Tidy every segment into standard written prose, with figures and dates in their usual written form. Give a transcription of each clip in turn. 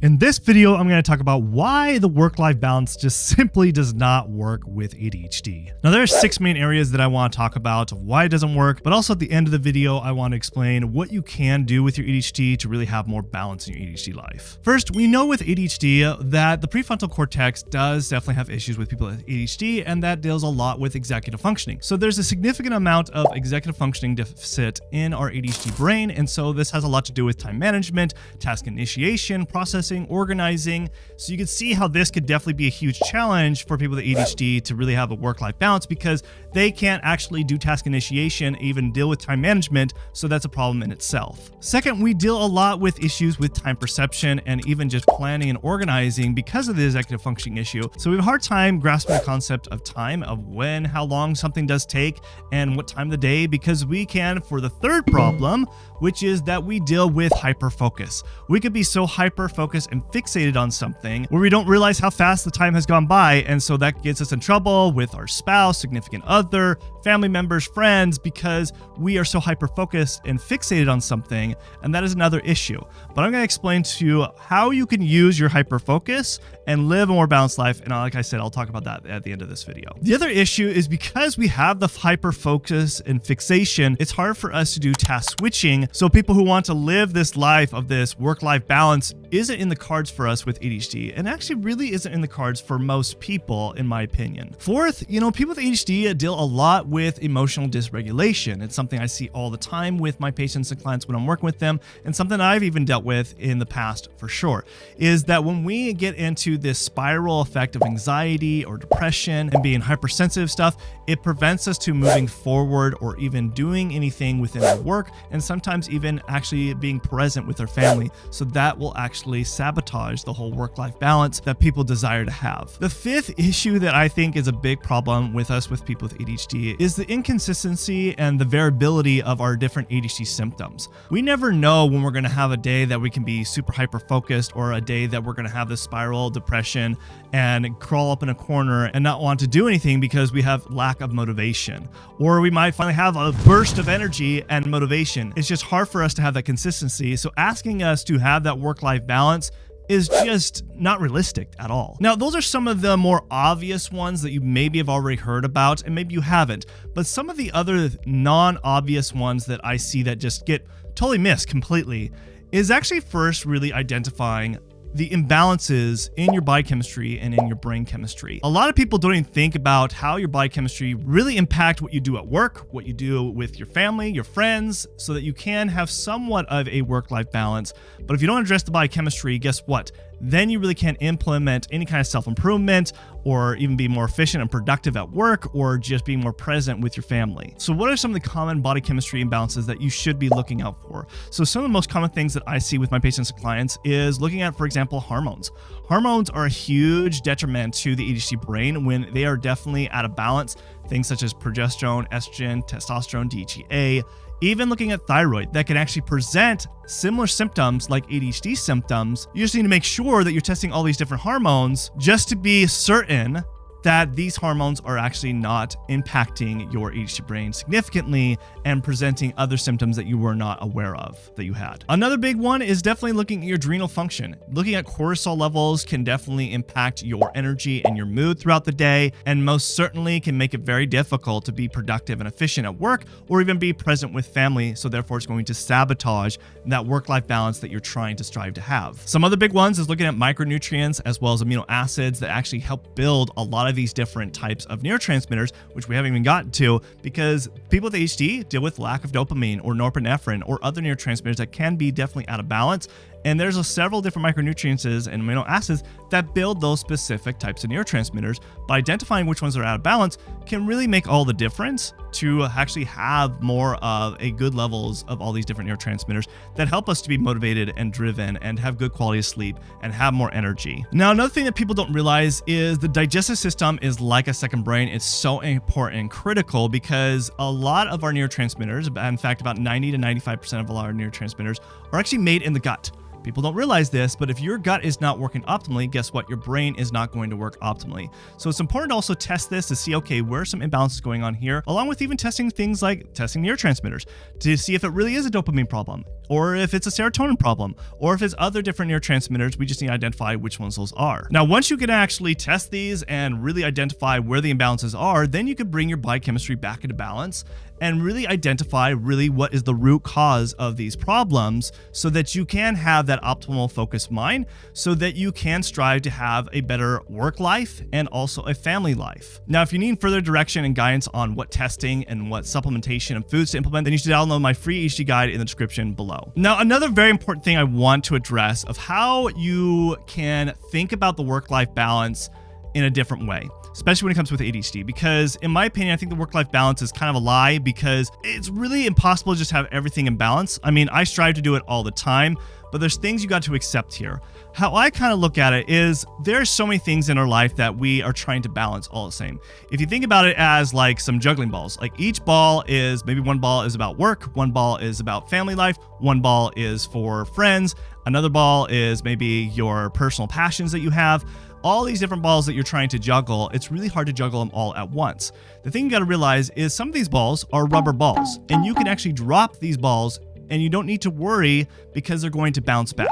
In this video, I'm going to talk about why the work-life balance just simply does not work with ADHD. Now, there are 6 main areas that I want to talk about of why it doesn't work, but also at the end of the video, I want to explain what you can do with your ADHD to really have more balance in your ADHD life. First, we know with ADHD that the prefrontal cortex does definitely have issues with people with ADHD, and that deals a lot with executive functioning. So there's a significant amount of executive functioning deficit in our ADHD brain, and so this has a lot to do with time management, task initiation, processing, organizing. So you can see how this could definitely be a huge challenge for people with ADHD to really have a work-life balance because they can't actually do task initiation, even deal with time management. So that's a problem in itself. Second, we deal a lot with issues with time perception and even just planning and organizing because of the executive functioning issue. So we have a hard time grasping the concept of time, of when, how long something does take and what time of the day, because we can, for the third problem, which is that we deal with hyperfocus. We could be so hyper-focused and fixated on something where we don't realize how fast the time has gone by, and so that gets us in trouble with our spouse, significant other, family members, friends, because we are so hyper-focused and fixated on something, and that is another issue. But I'm going to explain to you how you can use your hyper-focus and live a more balanced life, and like I said, I'll talk about that at the end of this video. The other issue is because we have the hyper-focus and fixation, it's hard for us to do task switching, so people who want to live this life of this work-life balance isn't in the cards for us with ADHD, and actually really isn't in the cards for most people, in my opinion. Fourth, people with ADHD deal a lot with emotional dysregulation. It's something I see all the time with my patients and clients when I'm working with them, and something I've even dealt with in the past for sure, is that when we get into this spiral effect of anxiety or depression and being hypersensitive stuff, it prevents us to moving forward or even doing anything within our work, and sometimes even actually being present with our family. So that will actually sabotage the whole work-life balance that people desire to have. The fifth issue that I think is a big problem with us with people with ADHD is the inconsistency and the variability of our different ADHD symptoms. We never know when we're going to have a day that we can be super hyper-focused or a day that we're going to have this spiral depression and crawl up in a corner and not want to do anything because we have lack of motivation. Or we might finally have a burst of energy and motivation. It's just hard for us to have that consistency. So asking us to have that work-life balance is just not realistic at all. Now, those are some of the more obvious ones that you maybe have already heard about, and maybe you haven't. But some of the other non-obvious ones that I see that just get totally missed completely is actually first really identifying the imbalances in your biochemistry and in your brain chemistry. A lot of people don't even think about how your biochemistry really impact what you do at work, what you do with your family, your friends, so that you can have somewhat of a work-life balance. But if you don't address the biochemistry, guess what? Then you really can't implement any kind of self-improvement or even be more efficient and productive at work or just be more present with your family. So what are some of the common body chemistry imbalances that you should be looking out for? So some of the most common things that I see with my patients and clients is looking at, for example, hormones. Hormones are a huge detriment to the ADHD brain when they are definitely out of balance. Things such as progesterone, estrogen, testosterone, DHEA, even looking at thyroid that can actually present similar symptoms like ADHD symptoms. You just need to make sure that you're testing all these different hormones just to be certain that these hormones are actually not impacting your ADHD brain significantly and presenting other symptoms that you were not aware of that you had. Another big one is definitely looking at your adrenal function. Looking at cortisol levels can definitely impact your energy and your mood throughout the day, and most certainly can make it very difficult to be productive and efficient at work or even be present with family. So therefore it's going to sabotage that work-life balance that you're trying to strive to have. Some other big ones is looking at micronutrients as well as amino acids that actually help build a lot of these different types of neurotransmitters, which we haven't even gotten to, because people with ADHD deal with lack of dopamine or norepinephrine or other neurotransmitters that can be definitely out of balance. And there's several different micronutrients and amino acids that build those specific types of neurotransmitters. By identifying which ones are out of balance can really make all the difference to actually have more of a good levels of all these different neurotransmitters that help us to be motivated and driven and have good quality of sleep and have more energy. Now, another thing that people don't realize is the digestive system is like a second brain. It's so important and critical because a lot of our neurotransmitters, in fact, about 90 to 95% of all our neurotransmitters are actually made in the gut. People don't realize this, but if your gut is not working optimally, guess what? Your brain is not going to work optimally. So it's important to also test this to see, okay, where are some imbalances going on here, along with even testing things like testing neurotransmitters to see if it really is a dopamine problem, or if it's a serotonin problem, or if it's other different neurotransmitters. We just need to identify which ones those are. Now, once you can actually test these and really identify where the imbalances are, then you can bring your biochemistry back into balance and really identify really what is the root cause of these problems, so that you can have that optimal focused mind, so that you can strive to have a better work life and also a family life. Now, if you need further direction and guidance on what testing and what supplementation and foods to implement, then you should download my free ADHD guide in the description below. Now, another very important thing I want to address of how you can think about the work-life balance in a different way, especially when it comes with ADHD, because in my opinion, I think the work-life balance is kind of a lie, because it's really impossible to just have everything in balance. I mean, I strive to do it all the time, but there's things you got to accept here. How I kind of look at it is there's so many things in our life that we are trying to balance all the same. If you think about it as like some juggling balls, like each ball is, maybe one ball is about work, one ball is about family life, one ball is for friends, another ball is maybe your personal passions that you have. All these different balls that you're trying to juggle, it's really hard to juggle them all at once. The thing you got to realize is some of these balls are rubber balls, and you can actually drop these balls and you don't need to worry because they're going to bounce back.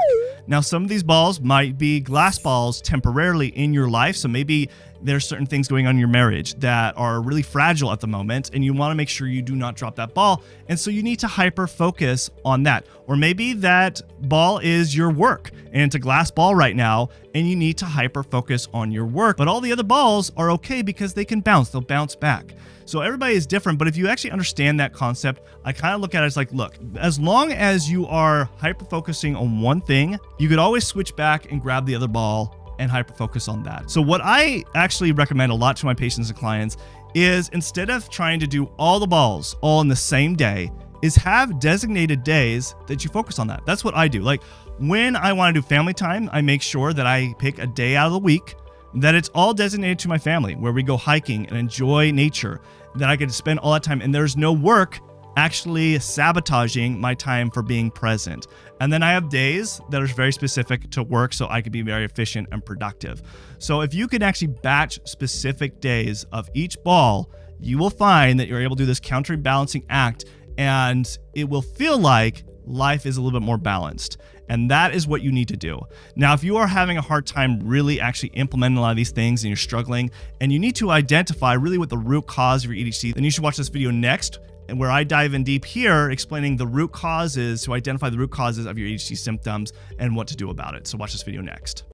Now, some of these balls might be glass balls temporarily in your life. So maybe there's certain things going on in your marriage that are really fragile at the moment, and you want to make sure you do not drop that ball. And so you need to hyper focus on that. Or maybe that ball is your work and it's a glass ball right now, and you need to hyper focus on your work. But all the other balls are okay because they can bounce, they'll bounce back. So everybody is different, but if you actually understand that concept, I kind of look at it as like, look, as long as you are hyper focusing on one thing, you could always switch back and grab the other ball and hyper focus on that. So what I actually recommend a lot to my patients and clients is, instead of trying to do all the balls all in the same day, is have designated days that you focus on that. That's what I do. Like when I want to do family time, I make sure that I pick a day out of the week that it's all designated to my family, where we go hiking and enjoy nature, that I get to spend all that time, and there's no work actually sabotaging my time for being present. And then I have days that are very specific to work, so I can be very efficient and productive. So if you can actually batch specific days of each ball, you will find that you're able to do this counterbalancing act, and it will feel like life is a little bit more balanced. And that is what you need to do. Now, if you are having a hard time really actually implementing a lot of these things and you're struggling, and you need to identify really what the root cause of your ADHD, then you should watch this video next, and where I dive in deep here explaining the root causes, to identify the root causes of your ADHD symptoms and what to do about it. So watch this video next.